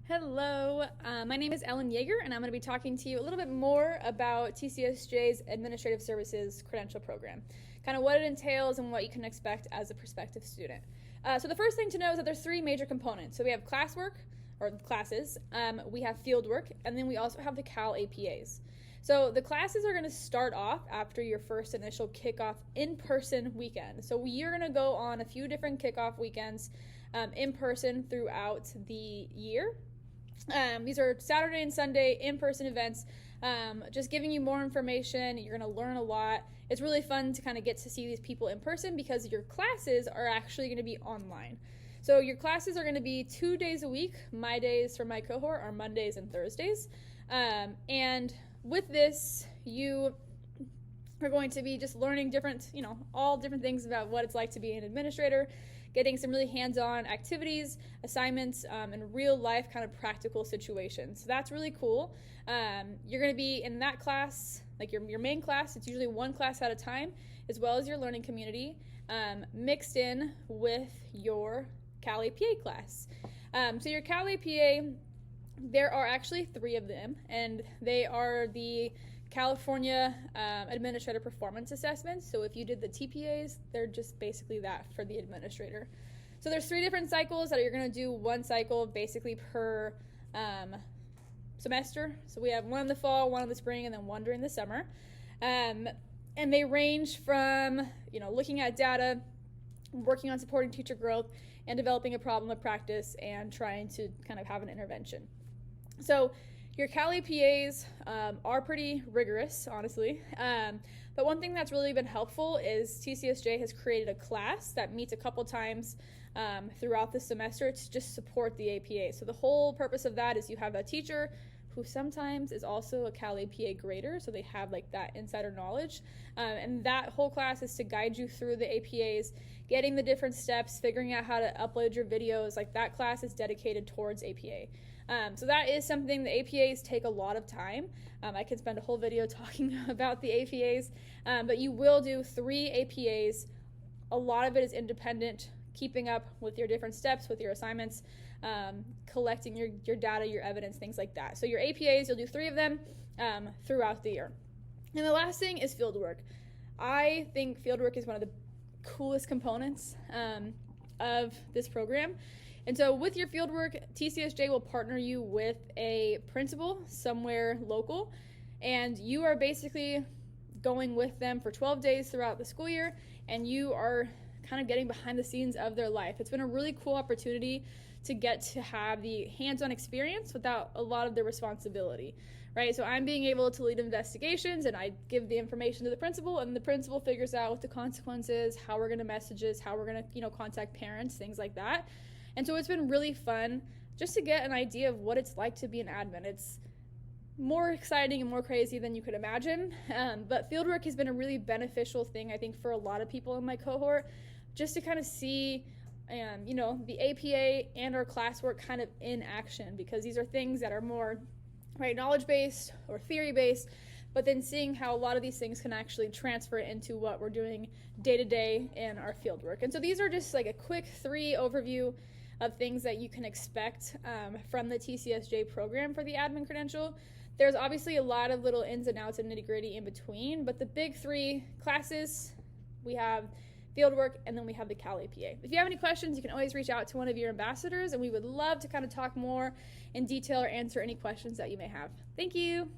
Hello, my name is Ellen Yeager, and I'm going to be talking to you a little bit more about TCSJ's Administrative Services Credential Program, kind of what it entails and what you can expect as a prospective student. So the first thing to know is that there's three major components. So we have classwork, or classes, we have fieldwork, and then we also have the Cal APAs. So the classes are going to start off after your first initial kickoff in-person weekend. So you're going to go on a few different kickoff weekends in person throughout the year. These are Saturday and Sunday in-person events, just giving you more information. You're going to learn a lot. It's really fun to kind of get to see these people in person because your classes are actually going to be online. So your classes are going to be 2 days a week. My days for my cohort are Mondays and Thursdays. And with this, you are going to be just learning different, all different things about what it's like to be an administrator, getting some really hands-on activities, assignments, and real-life kind of practical situations. So that's really cool. You're going to be in that class, like your main class. It's usually one class at a time, as well as your learning community, mixed in with your Cal APA class. So your Cal APA, there are actually 3 of them, and they are the California Administrator Performance Assessments. So if you did the TPAs, they're just basically that for the administrator. So there's 3 different cycles that you're going to do one cycle basically per semester. So we have one in the fall, one in the spring, and then one during the summer. And they range from looking at data, working on supporting teacher growth, and developing a problem of practice and trying to kind of have an intervention. So your Cal APAs are pretty rigorous, honestly, but one thing that's really been helpful is TCSJ has created a class that meets a couple times throughout the semester to just support the APA. So the whole purpose of that is you have a teacher who sometimes is also a Cal APA grader, so they have like that insider knowledge, and that whole class is to guide you through the APAs, getting the different steps, figuring out how to upload your videos. Like that class is dedicated towards APA. So that is something. The APAs take a lot of time. I can spend a whole video talking about the APAs, but you will do 3 APAs. A lot of it is independent, keeping up with your different steps, with your assignments, collecting your data, your evidence, things like that. So your APAs, you'll do 3 of them throughout the year. And the last thing is fieldwork. I think fieldwork is one of the coolest components of this program. And so with your fieldwork, TCSJ will partner you with a principal somewhere local, and you are basically going with them for 12 days throughout the school year, and you are kind of getting behind the scenes of their life. It's been a really cool opportunity to get to have the hands-on experience without a lot of the responsibility, right? So I'm being able to lead investigations, and I give the information to the principal, and the principal figures out what the consequences, how we're going to message this, how we're going to contact parents, things like that. And so it's been really fun just to get an idea of what it's like to be an admin. It's more exciting and more crazy than you could imagine, but fieldwork has been a really beneficial thing, I think, for a lot of people in my cohort, just to kind of see the APA and our classwork kind of in action, because these are things that are more knowledge-based or theory-based, but then seeing how a lot of these things can actually transfer into what we're doing day-to-day in our fieldwork. And so these are just like a quick 3 overview of things that you can expect from the TCSJ program for the admin credential. There's obviously a lot of little ins and outs and nitty-gritty in between, but the big 3 classes, we have fieldwork, and then we have the Cal APA. If you have any questions, you can always reach out to one of your ambassadors, and we would love to kind of talk more in detail or answer any questions that you may have. Thank you.